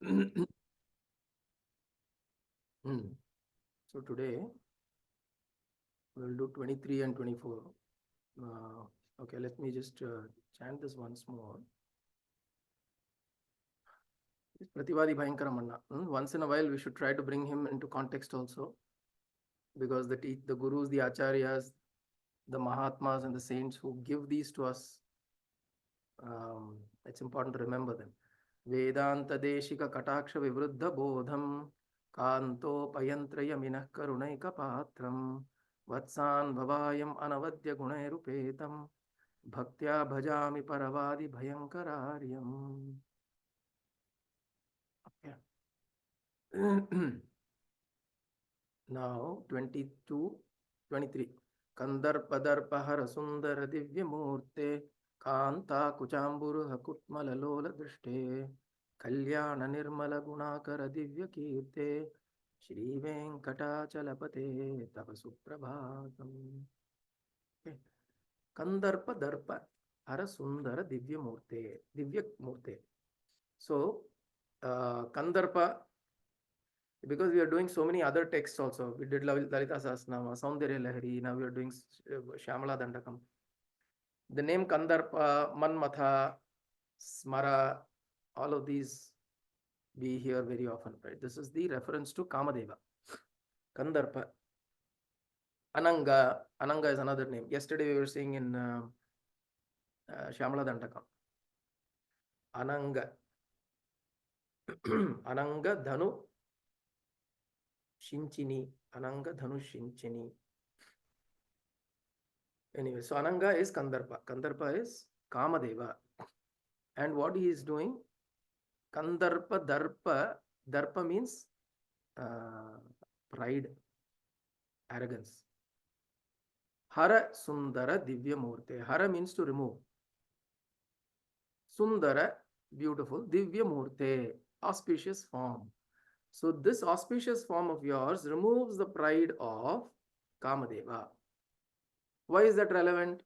So today we'll do 23 and 24. Okay, let me just chant this once more. Prativadi Bhayankaramanna. Once in a while, we should try to bring him into context also, because the gurus, the acharyas, the mahatmas, and the saints who give these to us, it's important to remember them. Vedanta Deshika Kataksha Vivruddha Bodham Kanto Payantraya Karunaika Patram Vatsan Bhavayam Anavadya Gunairupetam Bhaktya Bhajami Paravadi Bhayankararyam. Okay. Now 22, 23. Kandarpadarpahara Sundara Divyamurte Kanta Kuchamburu Hakutmalalola Drishte Kalyana Nirmala Gunakara Divya Kirte Shri Venkatachalapate Tava Suprabhatam. Okay. Kandarpa Hara Sundara Divya Murte. So, Kandarpa, because we are doing so many other texts also. We did Lalita Sahasranama, Saundarya Lahari, now we are doing Shyamala Dandakam. The name Kandarpa, Manmatha, Smara, all of these we hear very often, right? This is the reference to Kamadeva. Kandarpa. Ananga is another name. Yesterday we were seeing in Shyamala Dandakam. Ananga. Ananga Dhanu Shinchini. Ananga Dhanu Shinchini. Anyway, so Ananga is Kandarpa. Kandarpa is Kamadeva. And what he is doing, Kandarpa Darpa. Darpa means pride, arrogance. Hara Sundara Divya Murte. Hara means to remove. Sundara, beautiful. Divya Murte, auspicious form. So this auspicious form of yours removes the pride of Kamadeva. Why is that relevant?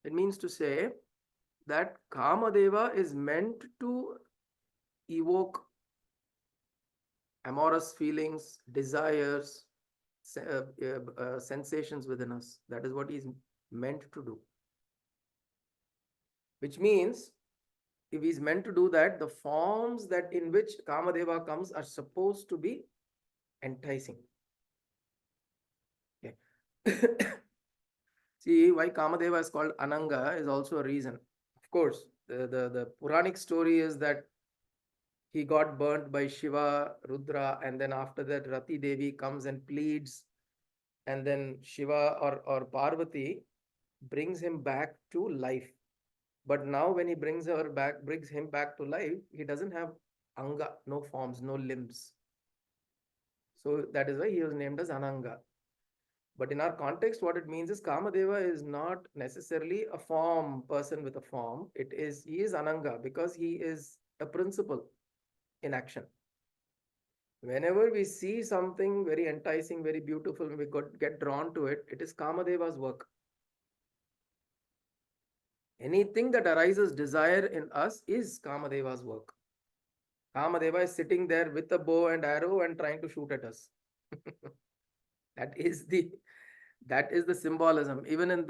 It means to say that Kamadeva is meant to evoke amorous feelings, desires, sensations within us. That is what he is meant to do. Which means, if he is meant to do that, the forms that in which Kamadeva comes are supposed to be enticing. Okay. See, why Kamadeva is called Ananga is also a reason. Of course, the Puranic story is that he got burnt by Shiva, Rudra, and then after that Rati Devi comes and pleads, and then Shiva or Parvati brings him back to life. But now when he brings him back to life, he doesn't have anga, no forms, no limbs. So that is why he was named as Ananga. But in our context, what it means is Kamadeva is not necessarily a form, person with a form. He is Ananga because he is a principle in action. Whenever we see something very enticing, very beautiful, we get drawn to it, it is Kamadeva's work. Anything that arises desire in us is Kamadeva's work. Kamadeva is sitting there with a bow and arrow and trying to shoot at us. That is the symbolism. Even in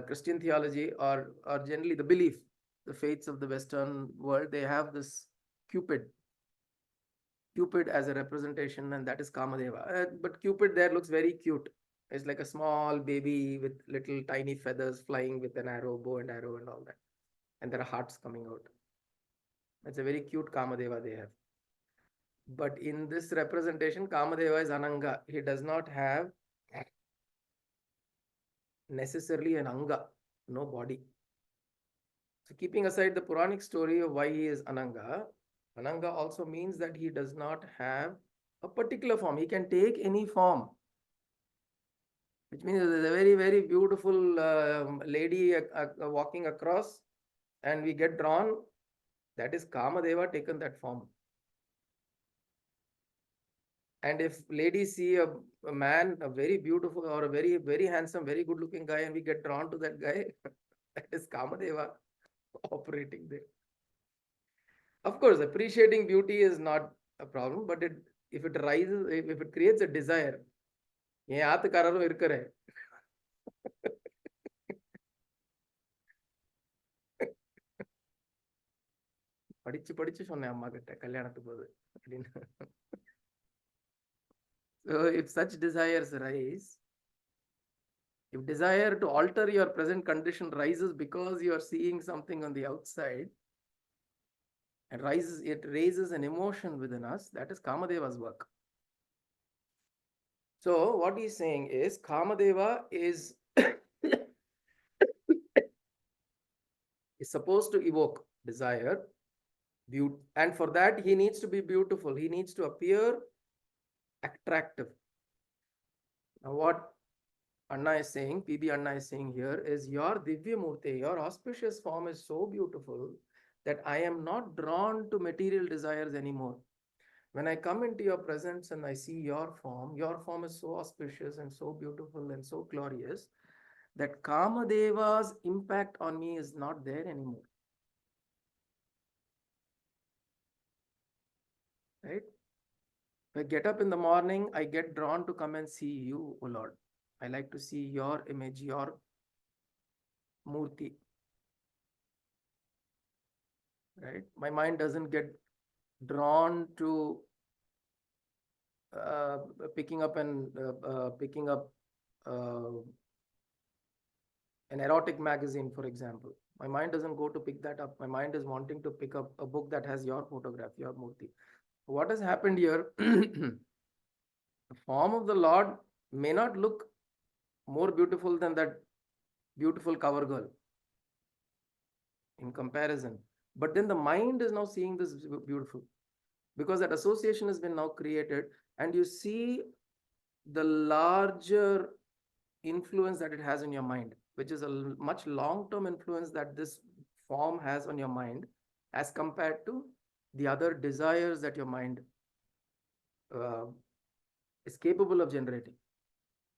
Christian theology or generally the belief, the faiths of the Western world, they have this Cupid as a representation, and that is Kamadeva. But Cupid there looks very cute. It's like a small baby with little tiny feathers flying with an arrow, bow and arrow and all that. And there are hearts coming out. It's a very cute Kamadeva they have. But in this representation, Kamadeva is Ananga. He does not have necessarily an Anga, no body. So keeping aside the Puranic story of why he is Ananga, Ananga also means that he does not have a particular form. He can take any form. Which means there's a very, very beautiful lady walking across and we get drawn. That is Kamadeva taken that form. And if ladies see a man, a very beautiful or a very, very handsome, very good looking guy, and we get drawn to that guy, that is Kamadeva operating there. Of course, appreciating beauty is not a problem, but if it rises, if it creates a desire, என் ஆத்துக்காரரும் இருக்கிற படிச்சு படிச்சு சொன்னேன் அம்மா கிட்ட கல்யாணத்துக்கு போது அப்படின்னு. So if such desires rise, if desire to alter your present condition rises because you are seeing something on the outside, it raises an emotion within us, that is Kamadeva's work. So what he's saying is Kamadeva is is supposed to evoke desire, beauty, and for that he needs to be beautiful. He needs to appear attractive. Now what Anna is saying, PB Anna is saying here is your Divya Murti, your auspicious form is so beautiful that I am not drawn to material desires anymore. When I come into your presence and I see your form is so auspicious and so beautiful and so glorious that Kamadeva's impact on me is not there anymore. Right? If I get up in the morning, I get drawn to come and see you, O Lord. I like to see your image, your Murti. Right? My mind doesn't get drawn to picking up an erotic magazine, for example. My mind doesn't go to pick that up. My mind is wanting to pick up a book that has your photograph, your Murti. What has happened here? The form of the Lord may not look more beautiful than that beautiful cover girl in comparison. But then the mind is now seeing this beautiful because that association has been now created, and you see the larger influence that it has in your mind, which is a much long-term influence that this form has on your mind as compared to the other desires that your mind is capable of generating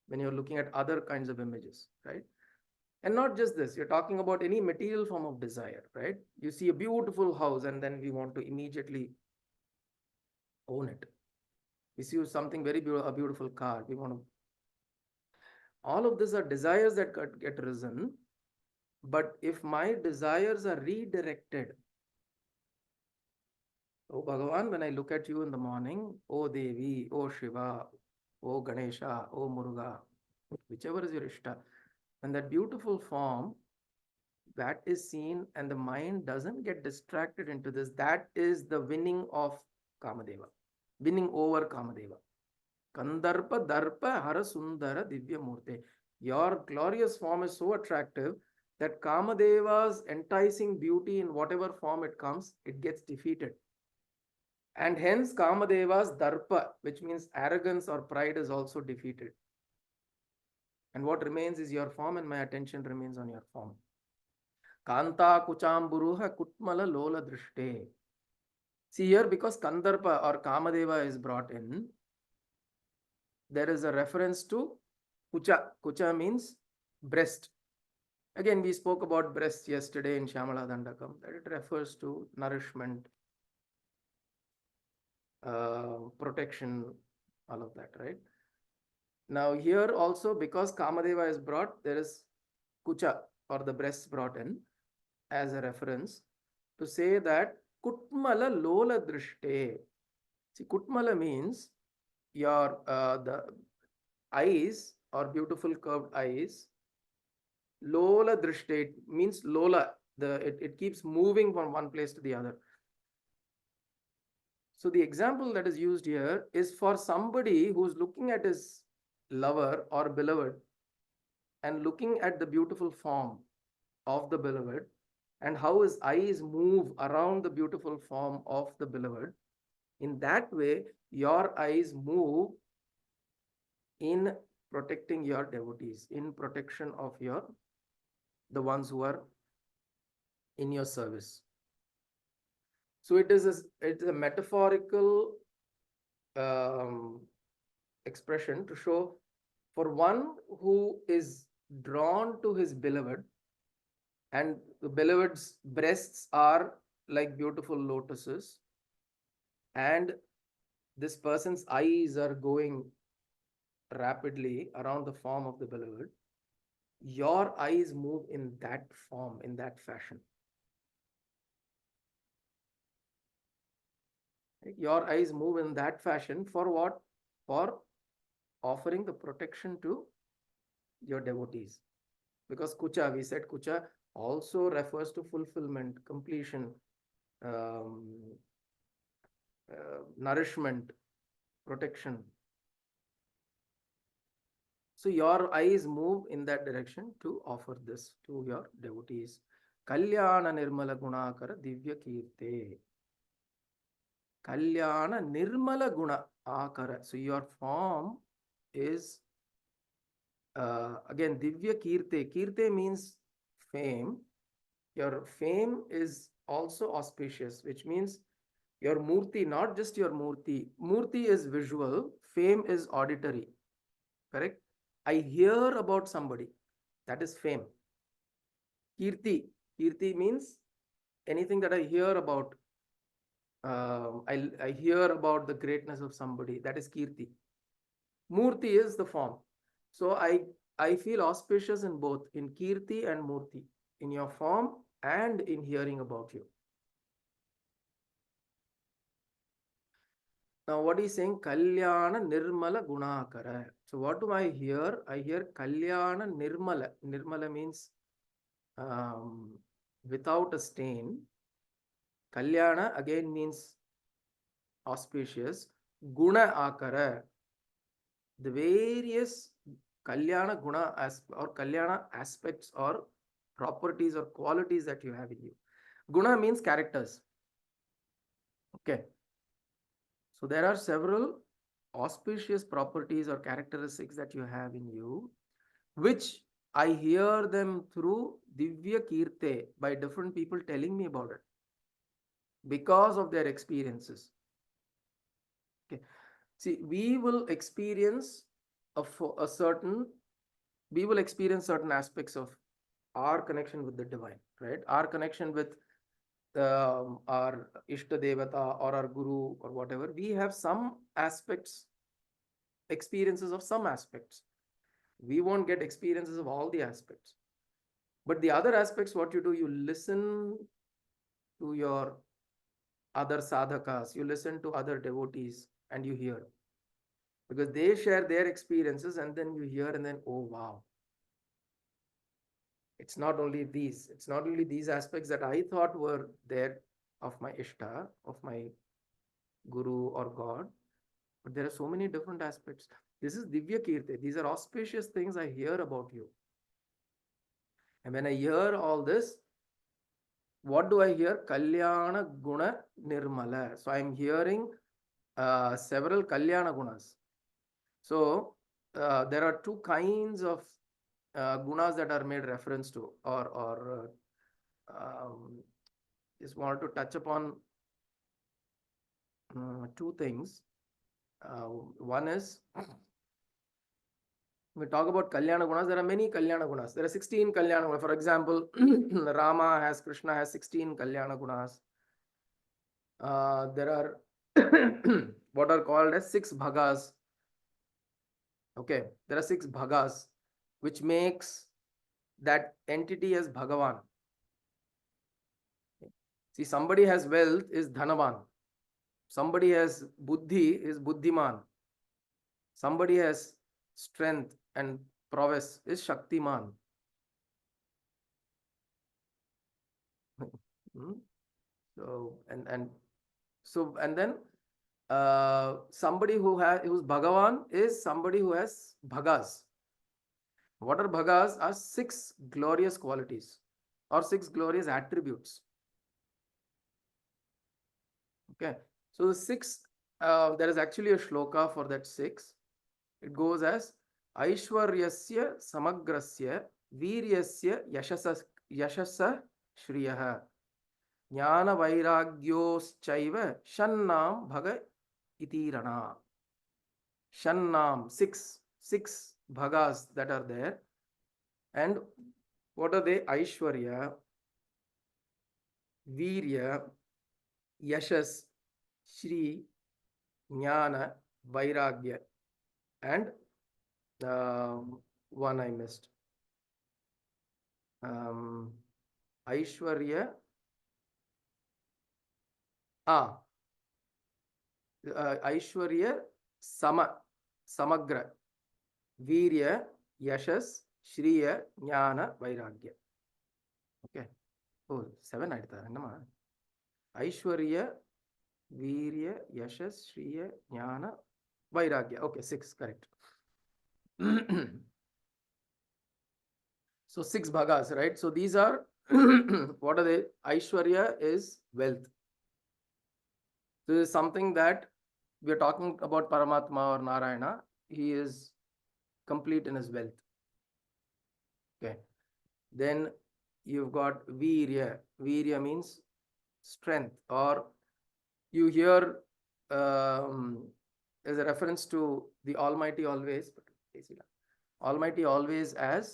when you're looking at other kinds of images, right? And not just this, you're talking about any material form of desire, right? You see a beautiful house and then we want to immediately own it. We see something very beautiful, a beautiful car, we want to. All of these are desires that get risen. But if my desires are redirected, oh Bhagavan, when I look at you in the morning, oh Devi, oh Shiva, oh Ganesha, oh Muruga, whichever is your Ishta, and that beautiful form that is seen and the mind doesn't get distracted into this, that is the winning of Kamadeva, winning over Kamadeva. Kandarpa Darpa Hara Sundara Divya Murte. Your glorious form is so attractive that Kamadeva's enticing beauty in whatever form it comes, it gets defeated. And hence Kamadeva's Darpa, which means arrogance or pride, is also defeated. And what remains is your form, and my attention remains on your form. Kanta Kuchamburuha Kutmala Lola Drishte. See here, because Kandarpa or Kamadeva is brought in, there is a reference to Kucha. Kucha means breast. Again, we spoke about breast yesterday in Shyamala Dandakam, that it refers to nourishment, protection, all of that, right? Now here also, because Kamadeva is brought, there is Kucha or the breasts brought in as a reference to say that Kutmala Lola Drishte. See, Kutmala means your the eyes or beautiful curved eyes. Lola Drishte means Lola. It keeps moving from one place to the other. So the example that is used here is for somebody who's looking at his lover or beloved and looking at the beautiful form of the beloved and how his eyes move around the beautiful form of the beloved. In that way, your eyes move in protecting your devotees, in protection of the ones who are in your service. So it's a metaphorical expression to show for one who is drawn to his beloved and the beloved's breasts are like beautiful lotuses, and this person's eyes are going rapidly around the form of the beloved, your eyes move in that form, in that fashion. Your eyes move in that fashion for what? For offering the protection to your devotees. Because kucha, we said kucha also refers to fulfillment, completion, um, nourishment, protection. So your eyes move in that direction to offer this to your devotees. Kalyana Nirmala Gunakara Divya Kirte. Kalyana Nirmala Guna Akara. So your form is again Divya Kirte. Kirte means fame. Your fame is also auspicious, which means your murti, not just your murti. Murti is visual, fame is auditory. Correct? I hear about somebody. That is fame. Kirti. Kirti means anything that I hear about. I hear about the greatness of somebody. That is Kirti. Murti is the form. So I feel auspicious in both, in Kirti and Murti, in your form and in hearing about you. Now, what is saying? Kalyana Nirmala Gunakara. So, what do I hear? I hear Kalyana Nirmala. Nirmala means without a stain. Kalyana again means auspicious. Guna Akara. The various Kalyana Guna or Kalyana aspects or properties or qualities that you have in you. Guna means characters. Okay. So there are several auspicious properties or characteristics that you have in you, which I hear them through Divya Kirte by different people telling me about it because of their experiences. Okay. See, we will experience we will experience certain aspects of our connection with the divine, right? Our connection with our Ishta Devata or our Guru or whatever. We have some aspects, experiences of some aspects. We won't get experiences of all the aspects. But the other aspects, what you do, you listen to your other sadhakas, you listen to other devotees, and you hear. Because they share their experiences, and then you hear, and then, oh, wow. It's not only these aspects that I thought were there of my Ishta, of my Guru or God, but there are so many different aspects. This is Divya Kirti. These are auspicious things I hear about you. And when I hear all this, what do I hear? Kalyana Guna Nirmala. So I'm hearing several Kalyana Gunas. So there are two kinds of gunas that are made reference to, or just wanted to touch upon two things. One is, we talk about Kalyana Gunas, there are many Kalyana Gunas. There are 16 Kalyana Gunas. For example, Krishna has 16 Kalyana Gunas. There are what are called as 6 Bhagas. Okay, there are 6 Bhagas, which makes that entity as Bhagavan. See, somebody has wealth is Dhanavan. Somebody has Buddhi is Buddhiman. Somebody has strength and prowess is Shaktiman. So and then somebody who's Bhagavan is somebody who has Bhagas. What are Bhagas? Are 6 glorious qualities or 6 glorious attributes. Okay, so the 6, there is actually a shloka for that 6. It goes as Aishwaryasya Samagrasya Viryasya Yashasa Shriyaha Jnana Vairagyoschaiva Shannam Bhaga Itirana. Shannam, 6 bhagas that are there. And what are they? Aishwarya, Virya, Yashas, Shri, Jnana, Vairagya, and one I missed. Aishwarya, ah, Aishwarya, Samagra, Virya, Yashas, Shriya, Jnana, Vairagya. Okay. Oh, 7 ಆಯ್ತಾ ನಮ್ಮ ಐಶ್ವರ್ಯ urea ಯಶಸ್ ಶ್ರಿಯ ಜ್ಞಾನ ವೈರಾಗ್ಯ. Okay, 6, correct. So 6 bhagas, right? So these are what are they? Aishwarya is wealth. This is something that we are talking about Paramatma or Narayana. He is complete in his wealth. Okay. Then you've got Virya. Virya means strength, or you hear as a reference to the Almighty always, Almighty always as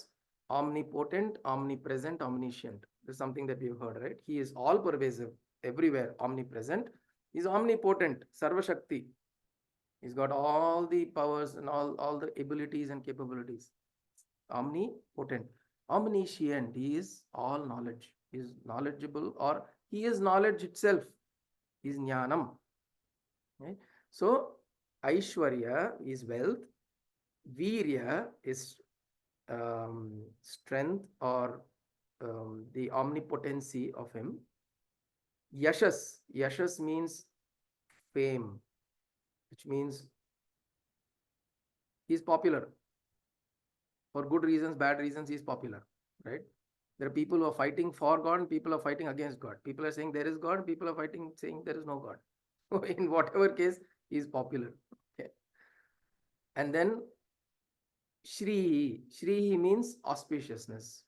omnipotent, omnipresent, omniscient. This is something that we've heard, right? He is all pervasive, everywhere, omnipresent. He's omnipotent, Sarva Shakti. He's got all the powers and all the abilities and capabilities. Omnipotent. Omniscient. He is all knowledge. He is knowledgeable, or he is knowledge itself. He is Jnanam. Right? So, Aishwarya is wealth. Virya is strength, or the omnipotency of him. Yashas means fame, which means he is popular. For good reasons, bad reasons, he is popular, right? There are people who are fighting for God and people are fighting against God. People are saying there is God, people are fighting saying there is no God. In whatever case, he is popular. Okay. And then Shri means auspiciousness.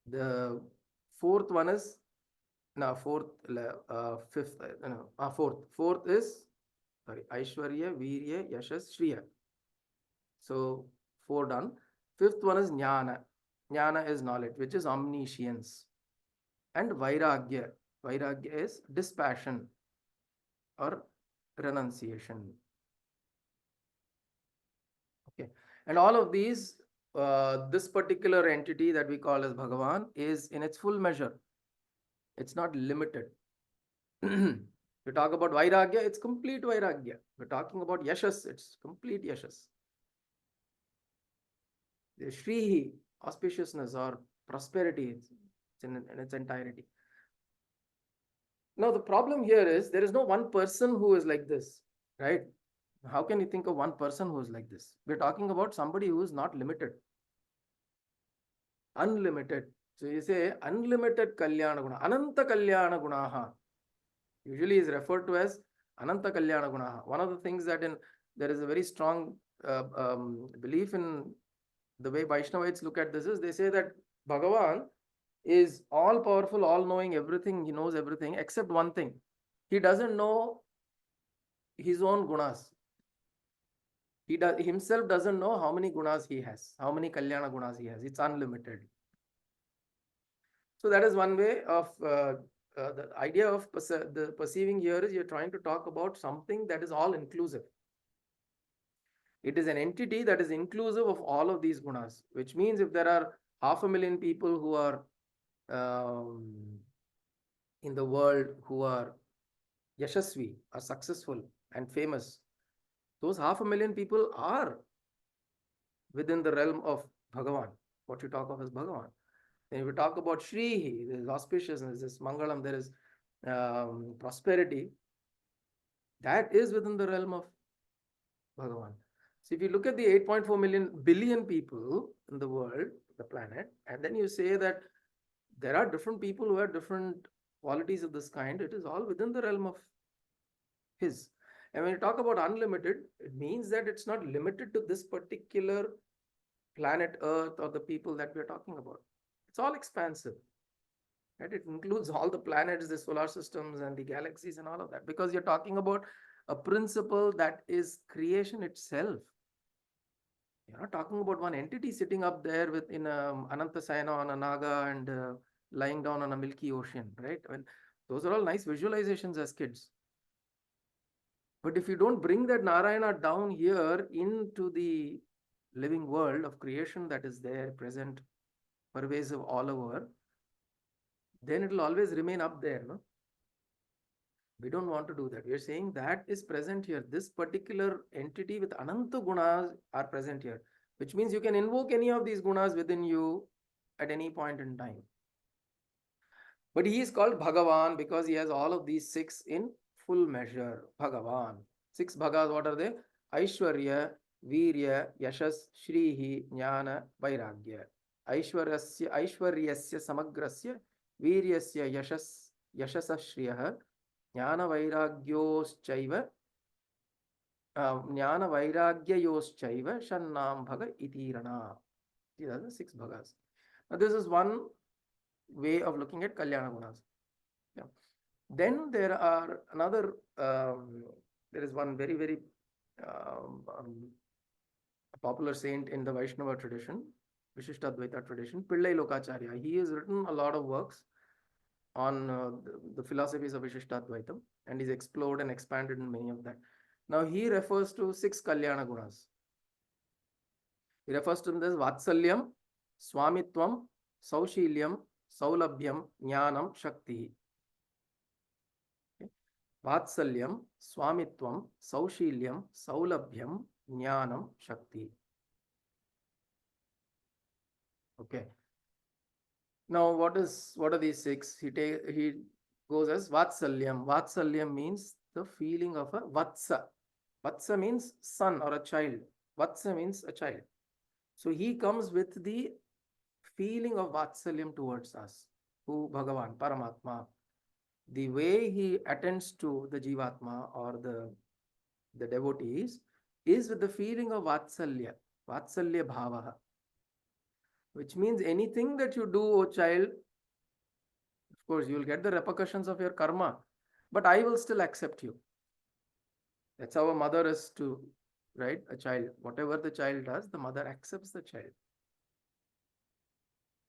The fourth one is fourth is Aishwarya, Virya, Yashas, Shriya. So 4 done. Fifth one is Jnana. Jnana is knowledge, which is omniscience. And Vairagya. Vairagya is dispassion or renunciation. Okay. And all of these, this particular entity that we call as Bhagavan is in its full measure. It's not limited. We talk about Vairagya, it's complete Vairagya. We're talking about Yashas, it's complete Yashas. The Shrihi, auspiciousness or prosperity, it's in its entirety. Now, the problem here is there is no one person who is like this, right? How can you think of one person who is like this? We're talking about somebody who is not limited, unlimited. So you say unlimited Kalyana Guna, Ananta Kalyana Gunaha. Usually is referred to as Ananta Kalyana Gunaha. One of the things that there is a very strong belief in the way Vaishnavites look at this is they say that Bhagavan is all powerful, all knowing, everything. He knows everything except one thing. He doesn't know his own gunas. He himself doesn't know how many gunas he has, how many Kalyana gunas he has. It's unlimited. So that is one way of the idea of the perceiving here is you're trying to talk about something that is all inclusive. It is an entity that is inclusive of all of these gunas, which means if there are 500,000 people who are in the world who are yashasvi, are successful and famous, those 500,000 people are within the realm of Bhagavan, what you talk of as Bhagavan. And if we talk about Shri, there is auspiciousness, there is Mangalam, there is prosperity, that is within the realm of Bhagavan. So if you look at the 8.4 billion people in the world, the planet, and then you say that there are different people who have different qualities of this kind, it is all within the realm of his. And when you talk about unlimited, it means that it's not limited to this particular planet Earth or the people that we're talking about. It's all expansive. Right? It includes all the planets, the solar systems, and the galaxies, and all of that, because you're talking about a principle that is creation itself. You're not talking about one entity sitting up there in Ananta Sayana on a Naga and lying down on a milky ocean, right? I mean, those are all nice visualizations as kids. But if you don't bring that Narayana down here into the living world of creation that is there, present, pervasive all over, then it will always remain up there, no? We don't want to do that. We are saying that is present here. This particular entity with Ananta Gunas are present here, which means you can invoke any of these Gunas within you at any point in time. But he is called Bhagavan because he has all of these six in full measure. Bhagavan. Six Bhagas, what are they? Aishwarya, Virya, Yashas, Shrihi, Jnana, Vairagya. Aishwaryasya Samagrasya, Viryasya Yashasa Shriyah, Jnana Vairagyyoschaiva, Jnana Vairagyayoschaiva, Shannam Bhaga Itirana. These are the six Bhagas. Now, this is one way of looking at Kalyana Gunas. Yeah. Then there are another, there is one very, very popular saint in the Vaishnava tradition, Vishishtadvaita tradition, Pillai Lokacharya. He has written a lot of works on the philosophies of Vishishtadvaitam, and he's explored and expanded in many of that. Now he refers to six Kalyana Gunas. He refers to them as Vatsalyam, Swamitvam, Saushilyam, Saulabhyam, Jnanam, Shakti. Okay. Vatsalyam, Swamitvam, Saushilyam, Saulabhyam, Jnanam, Shakti. Okay. Now, what are these six? He goes as Vatsalyam. Vatsalyam means the feeling of a Vatsa. Vatsa means son or a child. Vatsa means a child. So he comes with the feeling of Vatsalyam towards us, who Bhagavan, Paramatma. The way he attends to the Jivatma or the devotees is with the feeling of Vatsalya, Vatsalya Bhavaha, which means anything that you do, O child, of course, you will get the repercussions of your karma, but I will still accept you. That's how a mother is to, right? A child, whatever the child does, the mother accepts the child.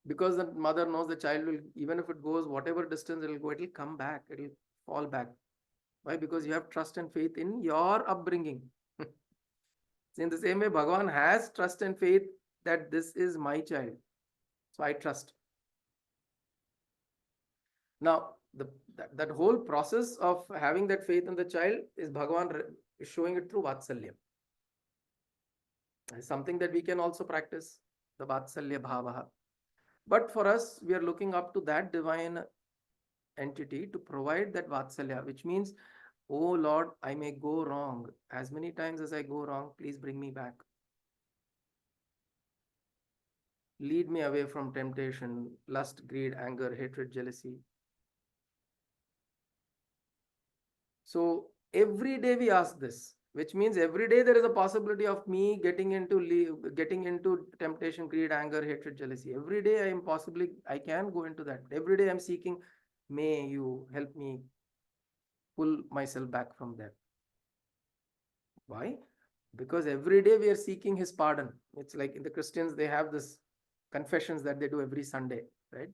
Because the mother knows the child will, even if it goes whatever distance it will go, it will come back, it will fall back. Why? Because you have trust and faith in your upbringing. In the same way, Bhagavan has trust and faith that this is my child. So I trust. Now, that whole process of having that faith in the child is Bhagavan showing it through Vatsalya. It's something that we can also practice, the Vatsalya Bhavaha. But for us, we are looking up to that divine entity to provide that Vatsalya, which means, oh Lord, I may go wrong. As many times as I go wrong, please bring me back. Lead me away from temptation, lust, greed, anger, hatred, jealousy. So every day we ask this, which means every day there is a possibility of me getting into temptation, greed, anger, hatred, jealousy. Every day I can go into that. Every day I'm seeking, may you help me pull myself back from that. Why? Because every day we are seeking his pardon. It's like in the Christians, they have this confessions that they do every Sunday, right?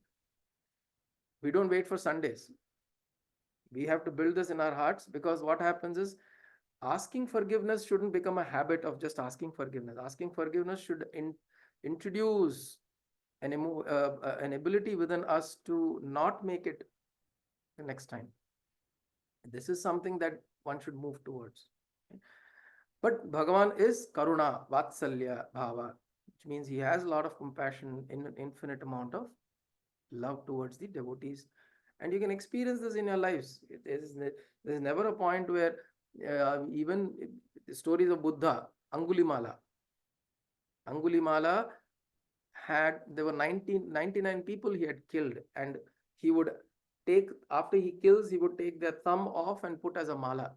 We don't wait for Sundays. We have to build this in our hearts, because what happens is asking forgiveness shouldn't become a habit of just asking forgiveness. Asking forgiveness should introduce an ability within us to not make it the next time. This is something that one should move towards. But Bhagavan is Karuna, Vatsalya, Bhava, which means he has a lot of compassion in an infinite amount of love towards the devotees. And you can experience this in your lives. There's never a point where even the stories of Buddha, Angulimala there were 99 people he had killed, and he would after he kills, he would take their thumb off and put as a mala.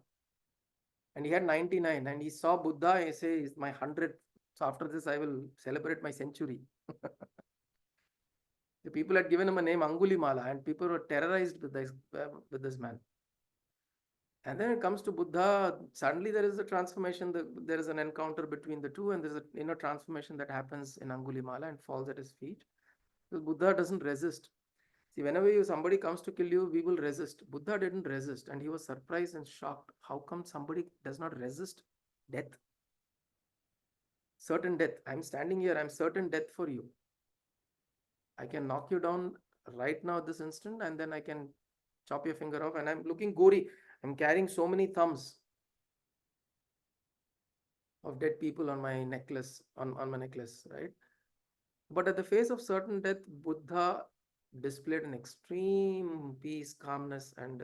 And he had 99, and he saw Buddha, he says, my 100th. So after this, I will celebrate my century. The people had given him a name Angulimala, and people were terrorized with this man. And then it comes to Buddha, suddenly there is a transformation, there is an encounter between the two, and there's an inner transformation that happens in Angulimala and falls at his feet. So Buddha doesn't resist. See, whenever somebody comes to kill you, we will resist. Buddha didn't resist, and he was surprised and shocked. How come somebody does not resist death? Certain death. I'm standing here, I'm certain death for you. I can knock you down right now at this instant, and then I can chop your finger off. And I'm looking gory. I'm carrying so many thumbs of dead people on my necklace, on my necklace, right? But at the face of certain death, Buddha displayed an extreme peace, calmness, and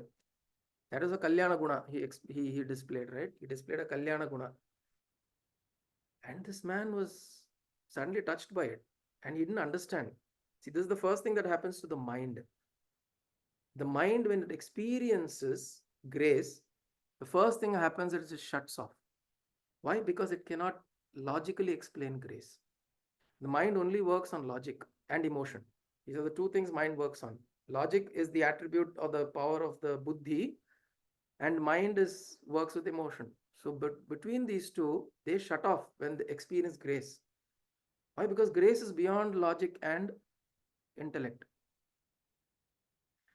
that is a Kalyana Guna he displayed, right? He displayed a Kalyana Guna. And this man was suddenly touched by it, and he didn't understand. See, this is the first thing that happens to the mind. The mind, when it experiences grace, the first thing happens is it shuts off. Why? Because it cannot logically explain grace. The mind only works on logic and emotion. These are the two things mind works on. Logic is the attribute or the power of the buddhi, and mind works with emotion. So, but between these two, they shut off when they experience grace. Why? Because grace is beyond logic and intellect.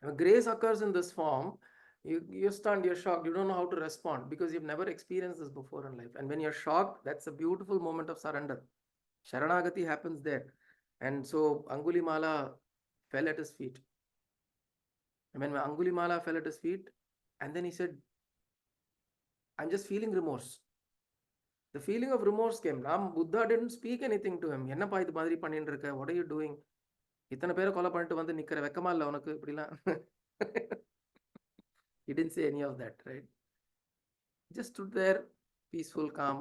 When grace occurs in this form, you're stunned, you're shocked, you don't know how to respond because you've never experienced this before in life. And when you're shocked, that's a beautiful moment of surrender. Sharanagati happens there. And so Angulimala fell at his feet. And when Angulimala fell at his feet, and then he said, I'm just feeling remorse. The feeling of remorse came. Buddha didn't speak anything to him. என்னப்பா இது மாதிரி பண்ணிட்டு இருக்க? What are you doing? இத்தனை பேரை கொலை பண்ணிட்டு வந்து நிக்கிற வெக்கமா இல்லை உனக்கு இப்படிலாம்? He didn't say any of that, right? Just stood there, peaceful, calm.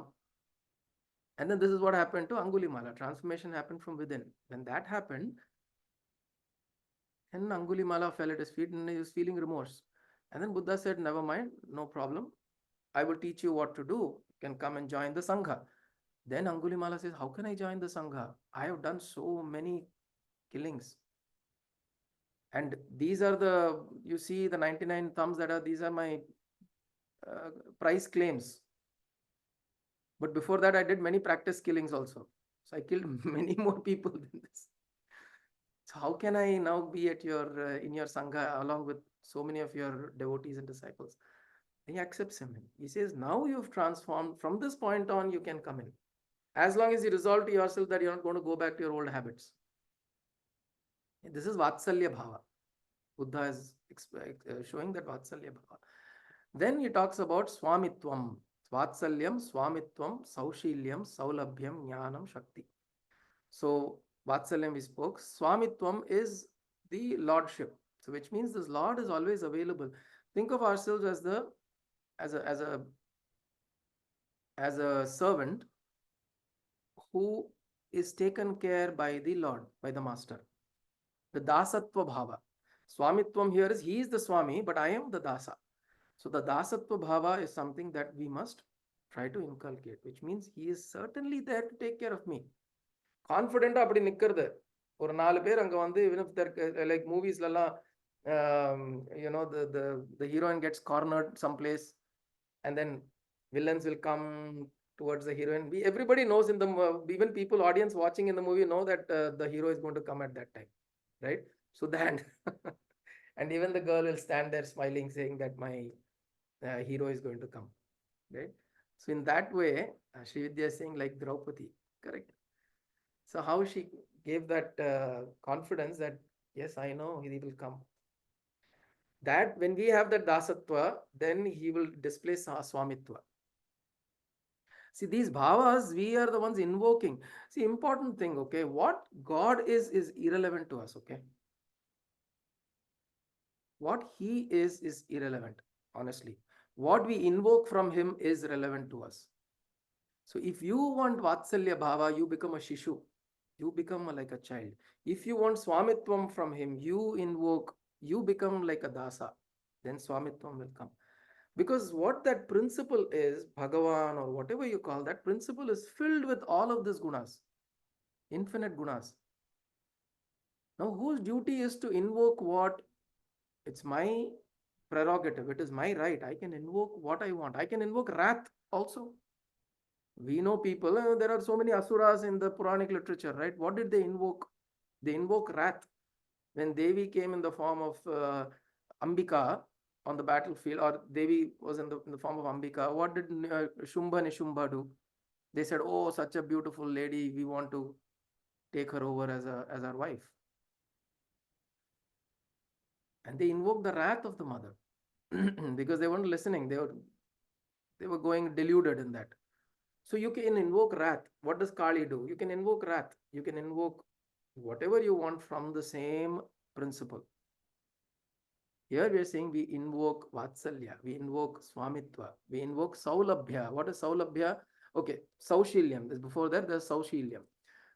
And then this is what happened to Angulimala. Transformation happened from within. When that happened, and Angulimala fell at his feet and he was feeling remorse. And then Buddha said, never mind, no problem. I will teach you what to do. You can come and join the Sangha. Then Angulimala says, how can I join the Sangha? I have done so many killings. And these are you see the 99 thumbs these are my price claims. But before that, I did many practice killings also. So I killed many more people than this. So how can I now be at in your Sangha along with so many of your devotees and disciples? He accepts him. He says, now you've transformed. From this point on, you can come in. As long as you resolve to yourself that you're not going to go back to your old habits. This is Vatsalya Bhava. Buddha is showing that Vatsalya Bhava. Then he talks about Swamitvam. Vatsalyam, Swamitvam, Saushilyam, Saulabhyam, Jnanam, Shakti. So Vatsalyam we spoke. Swamitvam is the lordship. So which means this Lord is always available. Think of ourselves as a servant who is taken care by the Lord, by the Master. The Dasatva Bhava. Swamitvam here is he is the Swami, but I am the Dasa. So the Dasatva Bhava is something that we must try to inculcate, which means he is certainly there to take care of me. Confident அப்படி நிக்கிறது ஒரு 4 பேர் அங்க வந்து even if they're like movies you know the heroine gets cornered someplace and then villains will come towards the heroine. Everybody knows even people audience watching in the movie know that the hero is going to come at that time, right? So that and even the girl will stand there smiling saying that my hero is going to come, right? So in that way Sri Vidya is saying like Draupadi, correct? So how she gave that confidence that yes, I know he will come. That when we have that dasatva, then he will display swamitva. See, these bhavas, we are the ones invoking. See, important thing, okay, what God is irrelevant to us, okay? What he is irrelevant, honestly. What we invoke from him is relevant to us. So if you want Vatsalya Bhava, you become a Shishu. You become like a child. If you want Swamitvam from him, you become like a Dasa. Then Swamitvam will come. Because what that principle is, Bhagavan or whatever you call that principle is filled with all of these gunas. Infinite gunas. Now whose duty is to invoke what? It's my prerogative. It is my right. I can invoke what I want. I can invoke wrath also. We know people, there are so many asuras in the Puranic literature, right? What did they invoke? They invoke wrath. When Devi came in the form of Ambika on the battlefield, or Devi was in the form of Ambika, what did Shumba Nishumba do? They said, "Oh, such a beautiful lady, we want to take her over as our wife." And they invoked the wrath of the mother because they weren't listening. They were going deluded in that. So you can invoke wrath. What does Kali do? You can invoke wrath. You can invoke whatever you want from the same principle. Here we are saying we invoke Vatsalya, we invoke Swamitva, we invoke Saulabhya. What is Saulabhya? Okay, Saushilyam. Before that, there's Saushilyam.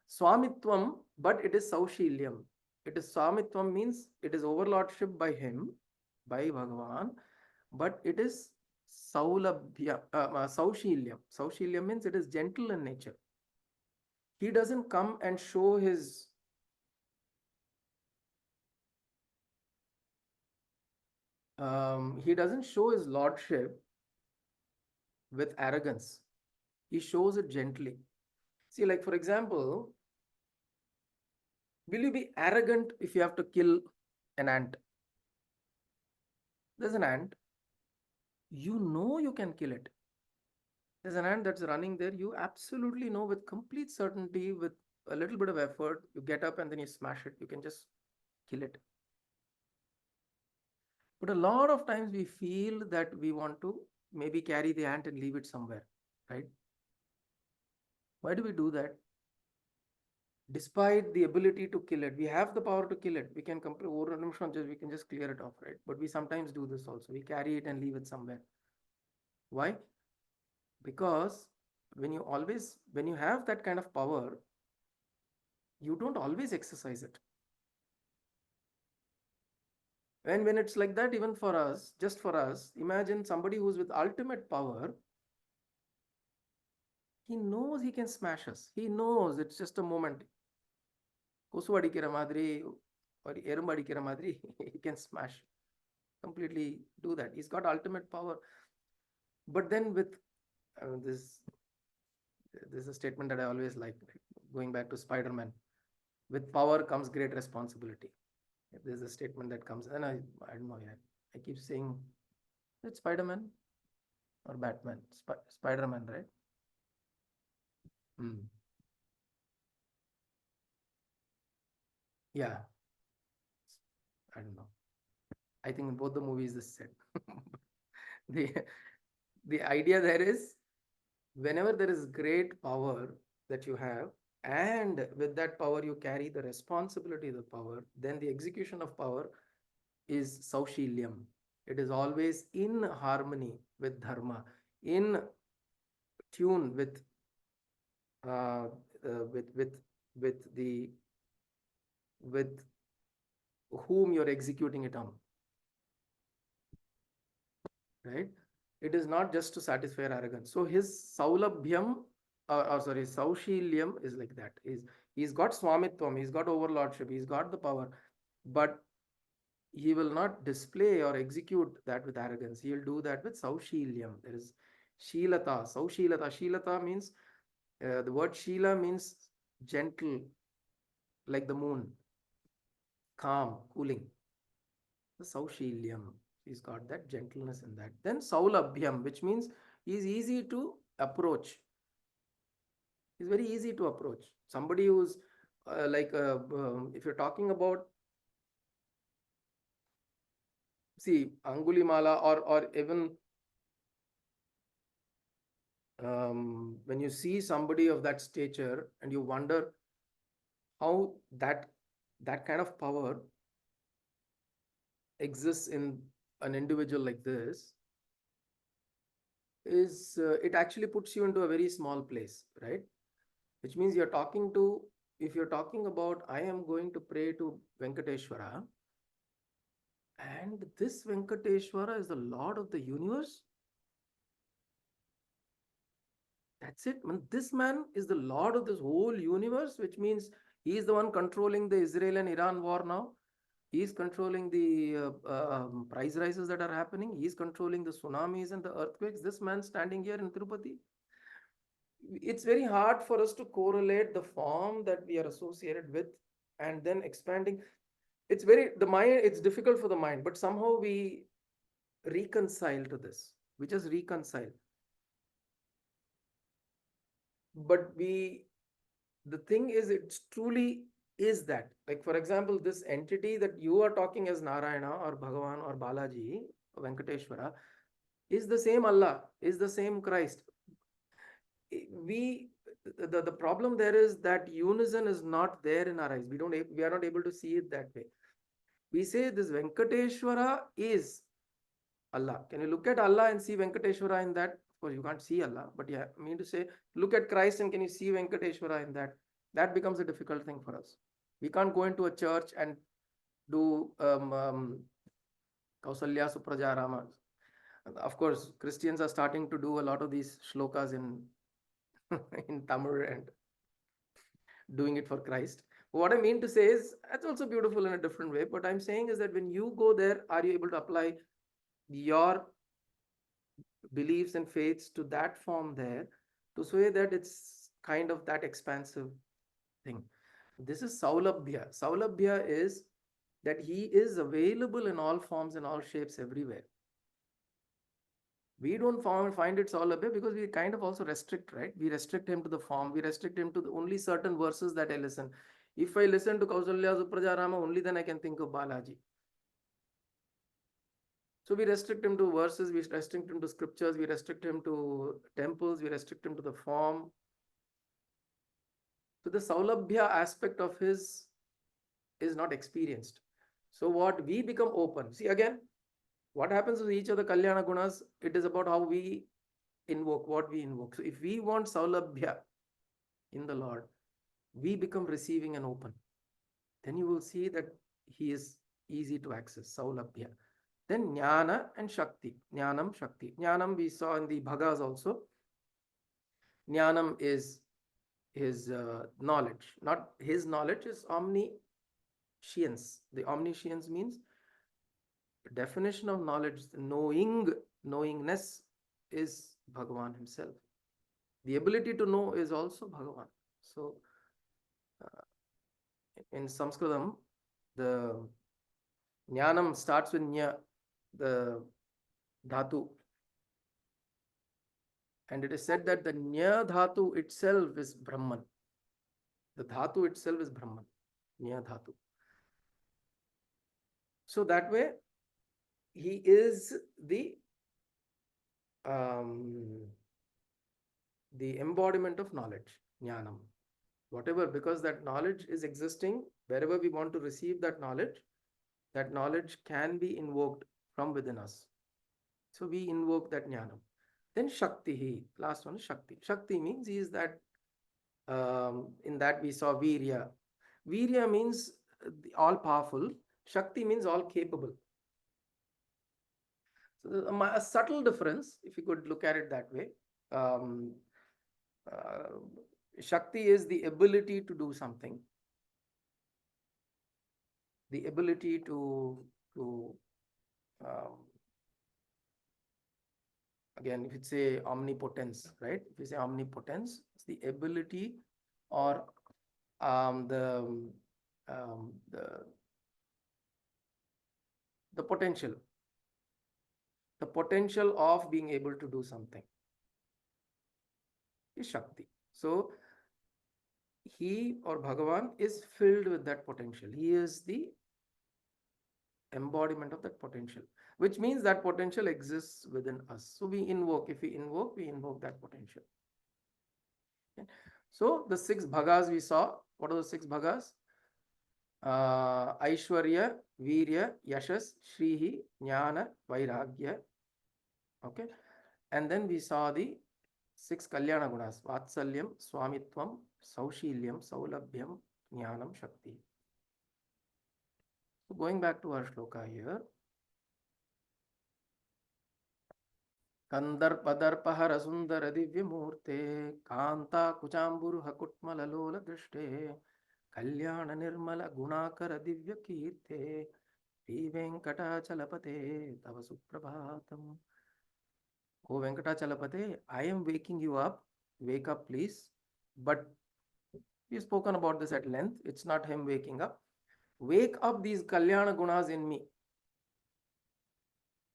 Swamitvam, but it is Saushilyam. It is Swamitvam means it is overlordship by by Bhagavan, but it is Saulabhya, Saushilyam. Saushilyam means it is gentle in nature. He doesn't come and show his he doesn't show his lordship with arrogance. He shows it gently. See, like for example, will you be arrogant if you have to kill an ant? There's an ant, you know you can kill it. There's an ant that's running there, you absolutely know with complete certainty, with a little bit of effort, you get up and then you smash it, you can just kill it. But a lot of times we feel that we want to maybe carry the ant and leave it somewhere, right? Why do we do that? Despite the ability to kill it, we have the power to kill it. We can we can just clear it off, right? But we sometimes do this also. We carry it and leave it somewhere. Why? Because when you have that kind of power, you don't always exercise it. And when it's like that, even for us, just for us, imagine somebody who's with ultimate power. He knows he can smash us. He knows it's just a moment. கொசு அடிக்கிற மாதிரி or எறும்பு அடிக்கிற மாதிரி he can smash, completely do that. He's got ultimate power. But then with this is a statement that I always like, going back to Spider-Man. With power comes great responsibility. There's a statement that comes, and I don't know, yeah, I keep saying it's Spider-Man or Batman. Spider-Man, right? Yeah, I don't know. I think in both the movies this said. the the idea there is, whenever there is great power that you have, and with that power you carry the responsibility of the power, then the execution of power is Saushilyam. It is always in harmony with dharma, in tune uh, with the with whom you're executing it on, right? It is not just to satisfy arrogance. So his Saulabhyam, sorry, Saushilyam is like that. He's got Swamitvam, he's got overlordship, he's got the power, but he will not display or execute that with arrogance. He will do that with Saushilyam. There is Shilata, Saushilata. Shilata means, the word Shila means gentle, like the moon, calm, cooling. The Saushilyam, he's got that gentleness in that. Then Saulabhyam, which means he's easy to approach. He's very easy to approach. Somebody who's if you're talking about, see, Angulimala, or even when you see somebody of that stature and you wonder how that kind of power exists in an individual like this, is it actually puts you into a very small place, right? Which means if you're talking about, I am going to pray to Venkateswara, and this Venkateswara is the Lord of the universe. That's it. This man is the Lord of this whole universe, which means he is the one controlling the Israel and Iran war now. He is controlling the price rises that are happening. He is controlling the tsunamis and the earthquakes. This man standing here in Tirupati. It's very hard for us to correlate the form that we are associated with and then expanding. It's very, the mind, it's difficult for the mind, but somehow we reconcile to this. We just reconcile. But the thing is, it's truly is that. Like, for example, this entity that you are talking as Narayana or Bhagavan or Balaji, or Venkateswara, is the same Allah, is the same Christ. We the problem there is that unison is not there in our eyes. We are not able to see it that way. We say this Venkateshwara is Allah. Can you look at Allah and see Venkateshwara in that? Of course, you can't see Allah, but yeah, I mean to say, look at Christ and can you see Venkateshwara in that? That becomes a difficult thing for us. We can't go into a church and do Kausalya Suprajarama. Of course, Christians are starting to do a lot of these shlokas in in Tamil and doing it for Christ. What I mean to say is that's also beautiful in a different way. But I'm saying is that when you go there, are you able to apply your beliefs and faiths to that form there to say that it's kind of that expansive thing? This is Saulabhya. Saulabhya is that he is available in all forms and all shapes everywhere. We don't find it Saulabhya because we kind of also restrict, right? We restrict him to the form, we restrict him to the only certain verses that I listen. If I listen to Kausalya Suprajarama, only then I can think of Balaji. So we restrict him to verses, we restrict him to scriptures, we restrict him to temples, we restrict him to the form. So the Saulabhya aspect of his is not experienced. So what we become open. See again, what happens with each of the Kalyana Gunas, it is about how we invoke, what we invoke. So if we want Saulabhya in the Lord, we become receiving and open. Then you will see that he is easy to access, Saulabhya. Then Jnana and Shakti. Jnanam, Shakti. Jnanam we saw in the Bhagas also. Jnanam is his knowledge. Not his knowledge, is omniscience. The omniscience means the definition of knowledge, knowingness is Bhagavan himself. The ability to know is also Bhagavan. So in Sanskritam, the Jnanam starts with Nya, the dhatu. And it is said that the Nya dhatu itself is Brahman. The dhatu itself is Brahman. Nya dhatu. So that way, he is the embodiment of knowledge, Jnanam. Whatever, because that knowledge is existing, wherever we want to receive that knowledge can be invoked from within us. So we invoke that Jnanam. Then Shakti, last one is Shakti. Shakti means he is that, in that we saw Virya. Virya means all powerful. Shakti means all capable. So a subtle difference, if you could look at it that way. Shakti is the ability to do something. The ability to again, if you say omnipotence, right? If you say omnipotence, it's the ability or the potential. The potential of being able to do something is Shakti. So he or Bhagavan is filled with that potential. He is the embodiment of that potential, which means that potential exists within us. So we invoke, if we invoke that potential. Okay. So the 6 bhagas we saw. What are the 6 bhagas? Aishwarya, Virya, Yashas, Shrihi, Jnana, Vairagya. Okay. And then we saw the 6 Kalyana Gunas: Vatsalyam, Swamitvam, Saushilyam, Saulabhyam, Jnanam, Shakti. So going back to our shloka here. Kandarpadarpahara sundara divyamurte Kanta kuchamburu hakutmalalola drishte Kalyana nirmala gunakara divya kirte Venkatachalapate tava suprabhatam. Oh Venkatachalapate, I am waking you up. Wake up, please. But we've spoken about this at length. It's not him waking up. Wake up these Kalyana Gunas in me.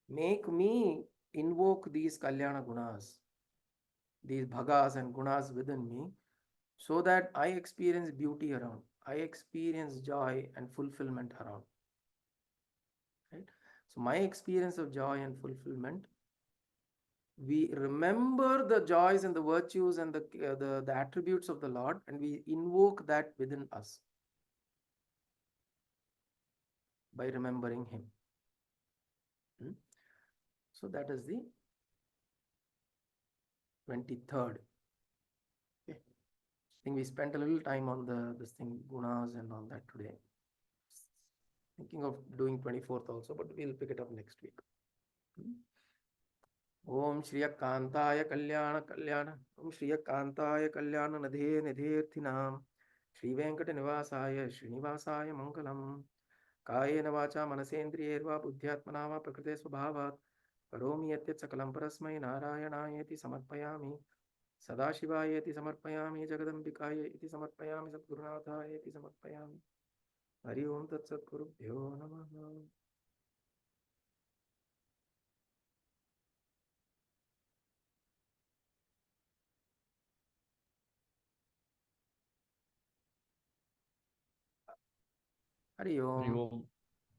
Make me invoke these Kalyana Gunas, these Bhagas and Gunas within me, so that I experience beauty around. I experience joy and fulfillment around. Right? So, my experience of joy and fulfillment, we remember the joys and the virtues and the attributes of the Lord, and we invoke that within us by remembering Him. So that is the 23rd. Okay. I think we spent a little time on this thing, gunas and all that today. Thinking of doing 24th also, but we'll pick it up next week. Om Shriya Kantaya Om Shriya Kantaya Kalyana Nadhe Nidherthinam Shri Venkateswara Srinivasaya Mangalam Kayena Vacha Manasendriyerva Buddhyatmana va Prakrite Swabhavat Karomi Yatyat Sakalam Parasmai Narayanayeti Samarpayami Sadashivayeti Samarpayami Jagadambikaya iti Samarpayami Sadgurunathaya iti Samarpayami Hari Om Tat Sat Gurubhyo Namaha. Hari Om.